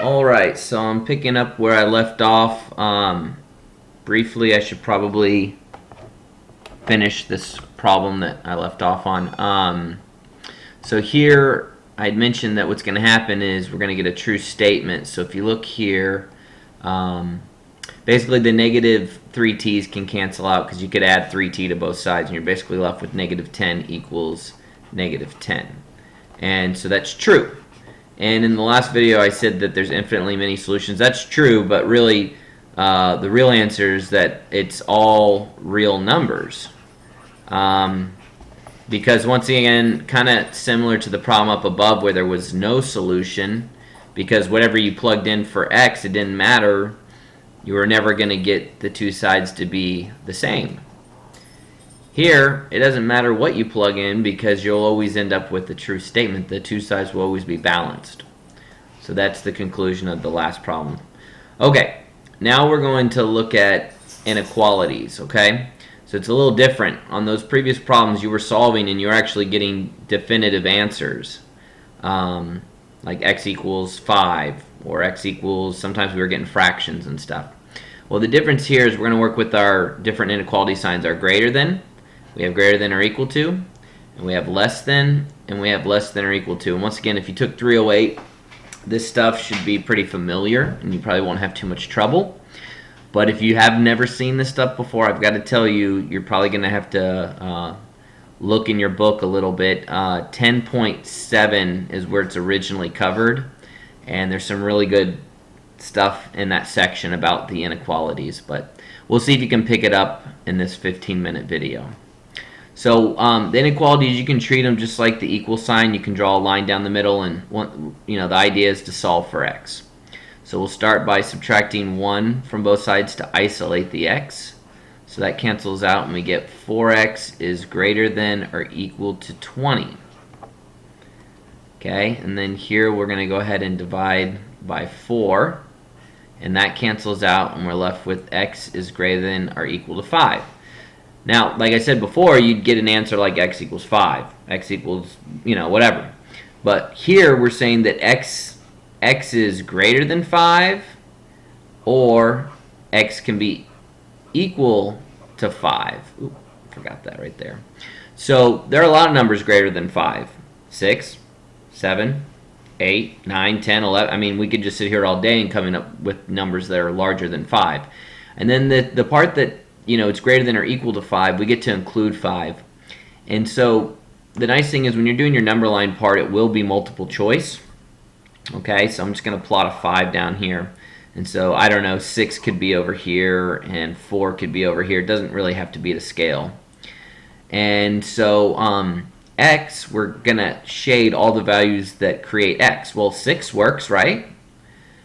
Alright, so I'm picking up where I left off. Briefly, I should probably finish this problem that I left off on. So here, I'd mentioned that what's going to happen is we're going to get a true statement. So if you look here, basically the negative 3t's can cancel out because you could add 3t to both sides, and you're basically left with negative 10 equals negative 10. And so that's true. And in the last video I said that there's infinitely many solutions. That's true, but really the real answer is that it's all real numbers. Because once again, kind of similar to the problem up above where there was no solution, because whatever you plugged in for x, it didn't matter. You were never going to get the two sides to be the same. Here, it doesn't matter what you plug in because you'll always end up with the true statement. The two sides will always be balanced. So that's the conclusion of the last problem. Okay, now we're going to look at inequalities, okay? So it's a little different. On those previous problems you were solving and you're actually getting definitive answers. Like x equals 5 or x equals, sometimes we were getting fractions and stuff. Well, the difference here is we're going to work with our different inequality signs. Our greater than, we have greater than or equal to, and we have less than, and we have less than or equal to. And once again, if you took 308, this stuff should be pretty familiar and you probably won't have too much trouble. But if you have never seen this stuff before, I've got to tell you, you're probably going to have to look in your book a little bit. 10.7 is where it's originally covered, and there's some really good stuff in that section about the inequalities, but we'll see if you can pick it up in this 15-minute video. So the inequalities, you can treat them just like the equal sign. You can draw a line down the middle, and the idea is to solve for x. So we'll start by subtracting 1 from both sides to isolate the x. So that cancels out and we get 4x is greater than or equal to 20. Okay, and then here we're going to go ahead and divide by 4, and that cancels out and we're left with x is greater than or equal to 5. Now, like I said before, you'd get an answer like x equals 5, x equals, whatever. But here we're saying that x is greater than 5, or x can be equal to 5. Oop, forgot that right there. So there are a lot of numbers greater than 5. 6, 7, 8, 9, 10, 11. I mean, we could just sit here all day and coming up with numbers that are larger than 5. And then the part that, it's greater than or equal to 5, we get to include 5. And so the nice thing is when you're doing your number line part, it will be multiple choice. Okay, so I'm just going to plot a 5 down here. And so, I don't know, 6 could be over here and 4 could be over here. It doesn't really have to be to scale. And so x, we're going to shade all the values that create x. Well, 6 works, right?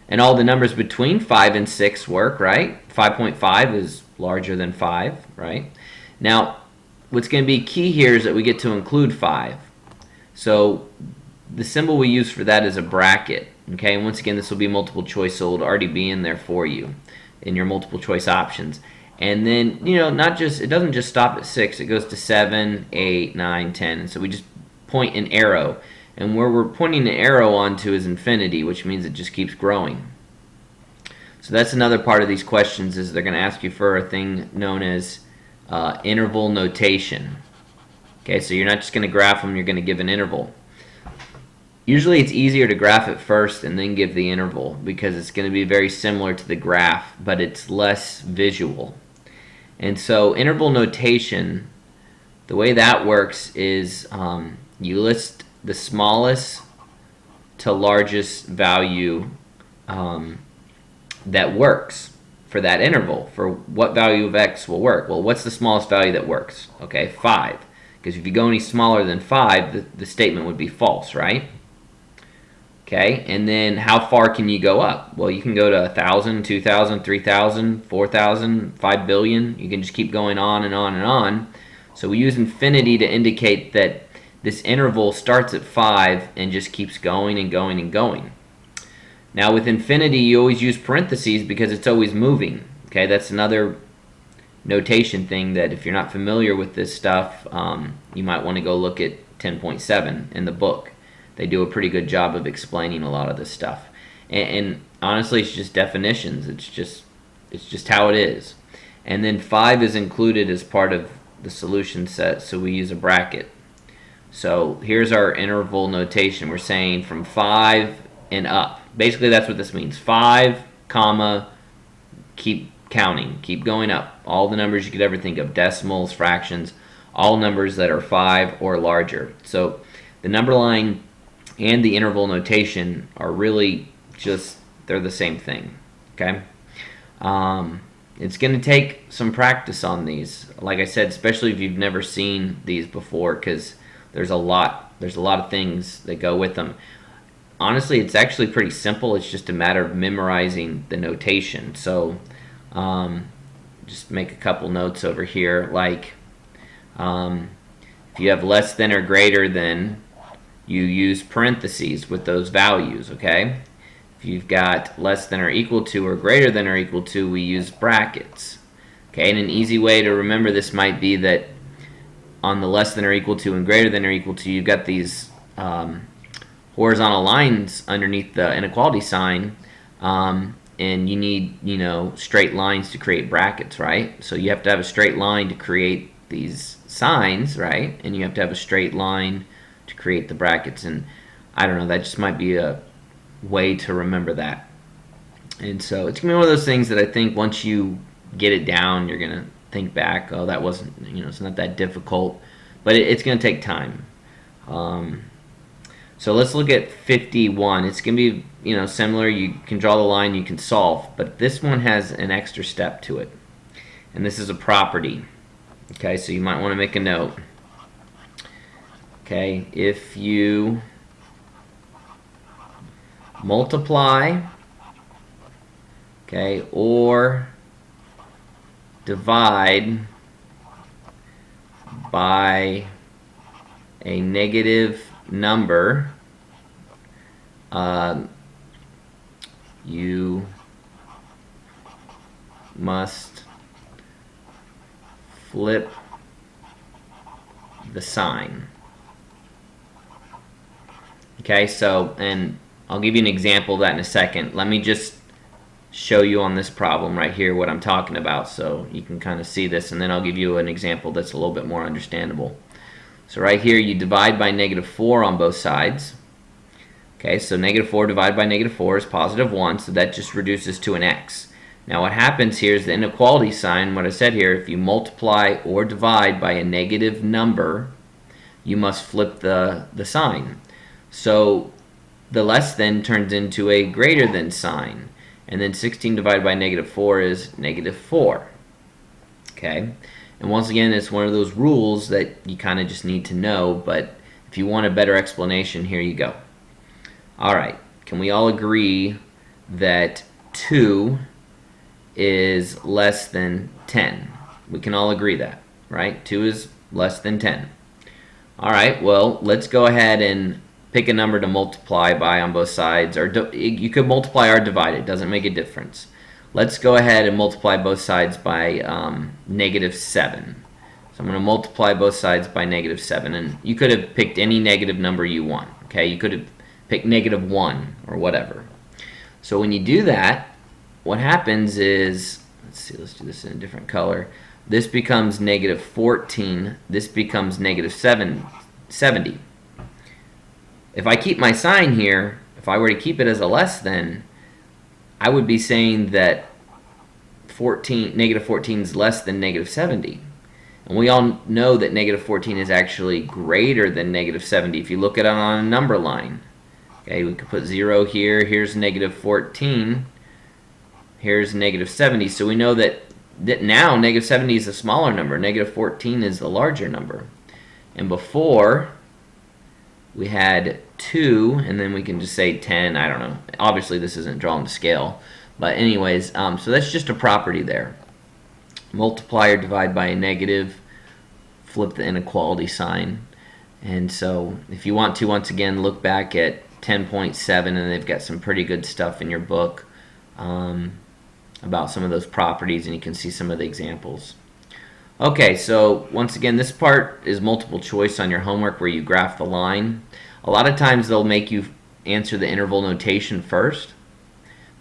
And all the numbers between 5 and 6 work, right? 5.5 is larger than 5, right? Now, what's going to be key here is that we get to include 5. So the symbol we use for that is a bracket. Okay, and once again, this will be multiple choice, so it'll already be in there for you in your multiple choice options. And then, it doesn't just stop at 6, it goes to 7, 8, 9, 10. And so we just point an arrow. And where we're pointing an arrow onto is infinity, which means it just keeps growing. So that's another part of these questions, is they're going to ask you for a thing known as interval notation. Okay, so you're not just going to graph them, you're going to give an interval. Usually it's easier to graph it first and then give the interval because it's going to be very similar to the graph, but it's less visual. And so interval notation, the way that works is you list the smallest to largest value that works for that interval, for what value of x will work. Well, what's the smallest value that works? Okay, 5. Because if you go any smaller than 5, the statement would be false, right? Okay, and then how far can you go up? Well, you can go to 1,000, 2,000, 3,000, 4,000, 5 billion. You can just keep going on and on and on. So we use infinity to indicate that this interval starts at 5 and just keeps going and going and going. Now with infinity, you always use parentheses because it's always moving. Okay, that's another notation thing that if you're not familiar with this stuff, you might want to go look at 10.7 in the book. They do a pretty good job of explaining a lot of this stuff. And honestly, it's just definitions. It's just how it is. And then 5 is included as part of the solution set, so we use a bracket. So here's our interval notation. We're saying from 5 and up. Basically, that's what this means. 5, comma, keep counting, keep going up. All the numbers you could ever think of, decimals, fractions, all numbers that are 5 or larger. So the number line and the interval notation are really just, they're the same thing, okay? It's going to take some practice on these. Like I said, especially if you've never seen these before, because there's a lot of things that go with them. Honestly, it's actually pretty simple. It's just a matter of memorizing the notation. So just make a couple notes over here, like if you have less than or greater than, you use parentheses with those values, okay? If you've got less than or equal to or greater than or equal to, we use brackets. Okay, and an easy way to remember this might be that on the less than or equal to and greater than or equal to, you've got these horizontal lines underneath the inequality sign, and you need, straight lines to create brackets, right? So you have to have a straight line to create these signs, right? And you have to have a straight line to create the brackets. And I don't know, that just might be a way to remember that. And so it's gonna be one of those things that I think once you get it down, you're gonna think back, oh, that wasn't, it's not that difficult, but it's gonna take time. So let's look at 51. It's gonna be, similar. You can draw the line, you can solve, but this one has an extra step to it, and this is a property. Okay, so you might want to make a note. Okay, if you multiply, okay, or divide by a negative number, you must flip the sign. Okay, so, and I'll give you an example of that in a second. Let me just show you on this problem right here what I'm talking about so you can kind of see this, and then I'll give you an example that's a little bit more understandable. So right here you divide by -4 on both sides. Okay, so -4 divided by -4 is +1, so that just reduces to an x. Now what happens here is the inequality sign, what I said here, if you multiply or divide by a negative number, you must flip the sign. So the less than turns into a greater than sign. And then 16 divided by -4 is -4. Okay? And once again, it's one of those rules that you kind of just need to know, but if you want a better explanation, here you go. Alright, can we all agree that 2 is less than 10? We can all agree that, right? 2 is less than 10. Alright, well, let's go ahead and pick a number to multiply by on both sides, or you could multiply or divide, it doesn't make a difference. Let's go ahead and multiply both sides by -7. So I'm going to multiply both sides by -7, and you could have picked any negative number you want. Okay, you could have picked -1 or whatever. So when you do that, what happens is, let's do this in a different color. This becomes -14. This becomes -70. If I keep my sign here, if I were to keep it as a less than, I would be saying that -14 is less than -70. And we all know that -14 is actually greater than -70 if you look at it on a number line. Okay, we could put 0 here, here's -14, here's -70. So we know that now -70 is a smaller number, -14 is the larger number. And before, we had 2, and then we can just say 10, I don't know. Obviously this isn't drawn to scale. But anyways, so that's just a property there. Multiply or divide by a negative, flip the inequality sign. And so if you want to, once again, look back at 10.7, and they've got some pretty good stuff in your book about some of those properties, and you can see some of the examples. Okay, so once again, this part is multiple choice on your homework where you graph the line. A lot of times they'll make you answer the interval notation first.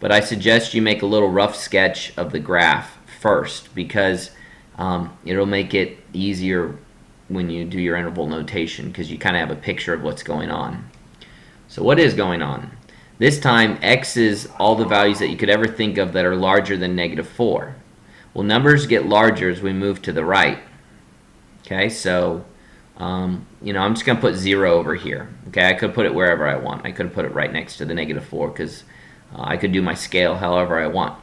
but I suggest you make a little rough sketch of the graph first, because it'll make it easier when you do your interval notation, because you kind of have a picture of what's going on. So what is going on? This time, x is all the values that you could ever think of that are larger than -4. Well, numbers get larger as we move to the right. Okay, so you know, I'm just going to put 0 over here. Okay, I could put it wherever I want. I could put it right next to the -4, because I could do my scale however I want.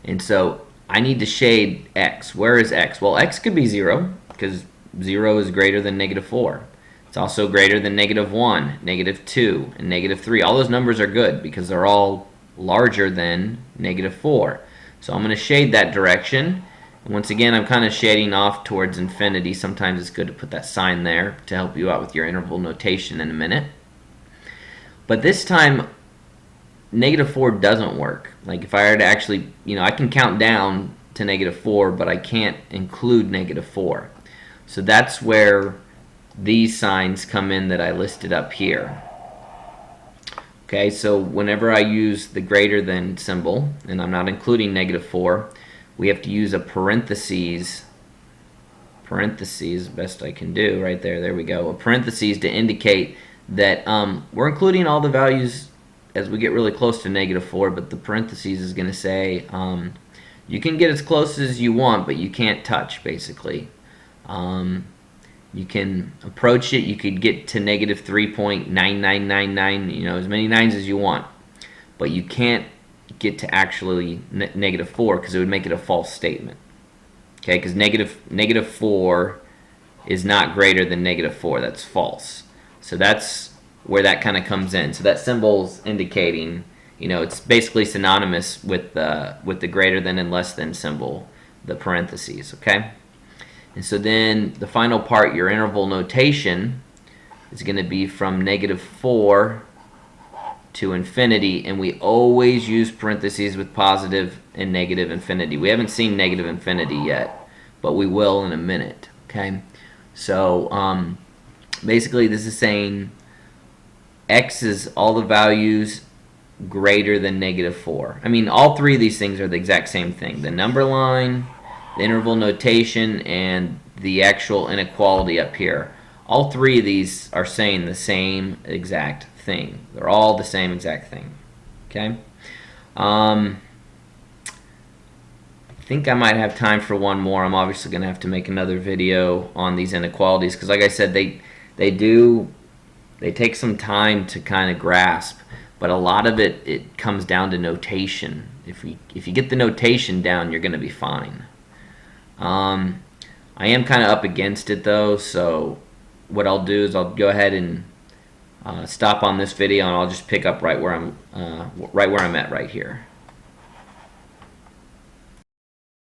And so I need to shade x. Where is x? Well, x could be 0, because 0 is greater than -4. It's also greater than -1, -2, and -3. All those numbers are good because they're all larger than -4. So I'm going to shade that direction. And once again, I'm kind of shading off towards infinity. Sometimes it's good to put that sign there to help you out with your interval notation in a minute. But this time, -4 doesn't work. Like if I were to actually, you know, I can count down to -4, but I can't include -4. So that's where these signs come in that I listed up here. Okay, so whenever I use the greater than symbol, and I'm not including -4, we have to use a parentheses, best I can do, right there, there we go, a parentheses to indicate that we're including all the values as we get really close to -4, but the parentheses is going to say you can get as close as you want, but you can't touch, basically. You can approach it. You could get to -3.9999, you know, as many nines as you want, but you can't get to actually -4, because it would make it a false statement. Okay, because -4 is not greater than -4. That's false. So that's where that kind of comes in. So that symbol's indicating, you know, it's basically synonymous with the greater than and less than symbol, the parentheses. Okay. And so then the final part, your interval notation, is going to be from -4 to infinity, and we always use parentheses with positive and negative infinity. We haven't seen negative infinity yet, but we will in a minute. Okay, so basically this is saying x is all the values greater than -4. I mean, all three of these things are the exact same thing. The number line, the interval notation, and the actual inequality up here. All three of these are saying the same exact thing. They're all the same exact thing. Okay? I think I might have time for one more. I'm obviously going to have to make another video on these inequalities, because like I said, they take some time to kind of grasp, but a lot of it comes down to notation. If you get the notation down, you're going to be fine. I am kind of up against it though, so what I'll do is I'll go ahead and stop on this video, and I'll just pick up right where I'm at right here.